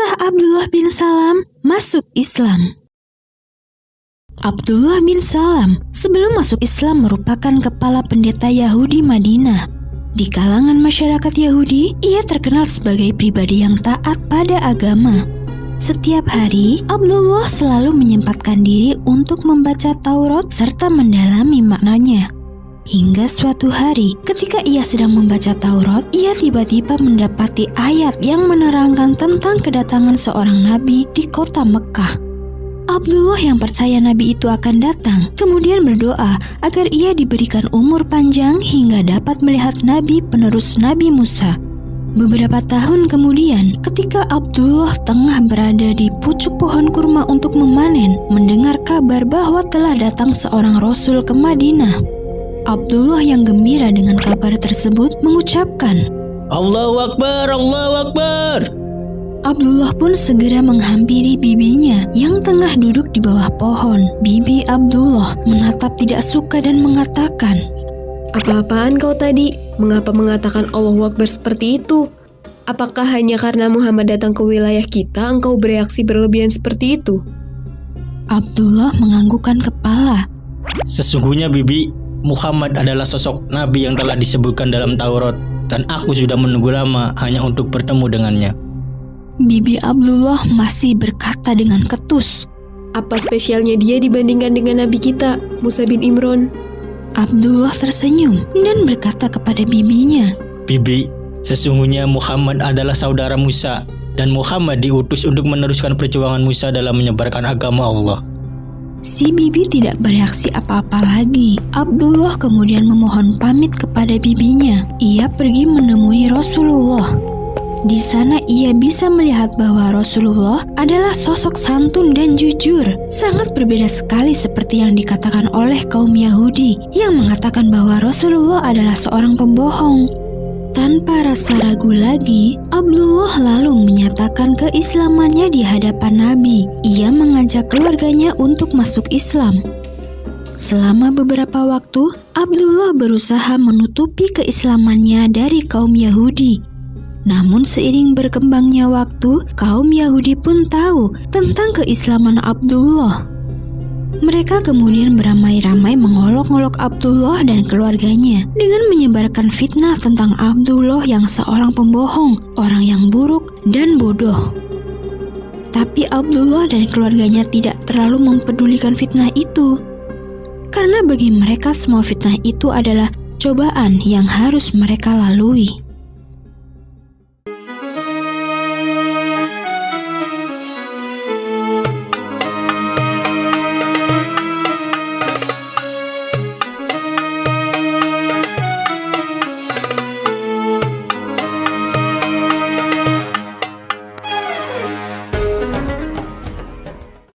Kisah Abdullah bin Salam masuk Islam. Abdullah bin Salam sebelum masuk Islam merupakan kepala pendeta Yahudi Madinah. Di kalangan masyarakat Yahudi, ia terkenal sebagai pribadi yang taat pada agama. Setiap hari, Abdullah selalu menyempatkan diri untuk membaca Taurat serta mendalami maknanya. Hingga suatu hari, ketika ia sedang membaca Taurat, ia tiba-tiba mendapati ayat yang menerangkan tentang kedatangan seorang nabi di kota Mekah. Abdullah yang percaya nabi itu akan datang, kemudian berdoa agar ia diberikan umur panjang hingga dapat melihat nabi penerus Nabi Musa. Beberapa tahun kemudian, ketika Abdullah tengah berada di pucuk pohon kurma untuk memanen, mendengar kabar bahwa telah datang seorang rasul ke Madinah. Abdullah yang gembira dengan kabar tersebut mengucapkan, Allahu Akbar, Allahu Akbar. Abdullah pun segera menghampiri bibinya yang tengah duduk di bawah pohon. Bibi Abdullah menatap tidak suka dan mengatakan, Apa-apaan kau tadi? Mengapa mengatakan Allahu Akbar seperti itu? Apakah hanya karena Muhammad datang ke wilayah kita engkau bereaksi berlebihan seperti itu? Abdullah menganggukkan kepala. Sesungguhnya Bibi, Muhammad adalah sosok nabi yang telah disebutkan dalam Taurat, dan aku sudah menunggu lama hanya untuk bertemu dengannya. Bibi Abdullah masih berkata dengan ketus, Apa spesialnya dia dibandingkan dengan nabi kita, Musa bin Imran? Abdullah tersenyum dan berkata kepada bibinya, Bibi, sesungguhnya Muhammad adalah saudara Musa, dan Muhammad diutus untuk meneruskan perjuangan Musa dalam menyebarkan agama Allah. Si bibi tidak bereaksi apa-apa lagi. Abdullah kemudian memohon pamit kepada bibinya. Ia pergi menemui Rasulullah. Di sana ia bisa melihat bahwa Rasulullah adalah sosok santun dan jujur. Sangat berbeda sekali seperti yang dikatakan oleh kaum Yahudi yang mengatakan bahwa Rasulullah adalah seorang pembohong. Tanpa rasa ragu lagi, Abdullah lalu menyatakan keislamannya di hadapan Nabi. Ia mengajak keluarganya untuk masuk Islam. Selama beberapa waktu, Abdullah berusaha menutupi keislamannya dari kaum Yahudi. Namun seiring berkembangnya waktu, kaum Yahudi pun tahu tentang keislaman Abdullah. Mereka kemudian beramai-ramai mengolok-olok Abdullah dan keluarganya dengan menyebarkan fitnah tentang Abdullah yang seorang pembohong, orang yang buruk dan bodoh. Tapi Abdullah dan keluarganya tidak terlalu mempedulikan fitnah itu. Karena bagi mereka semua fitnah itu adalah cobaan yang harus mereka lalui.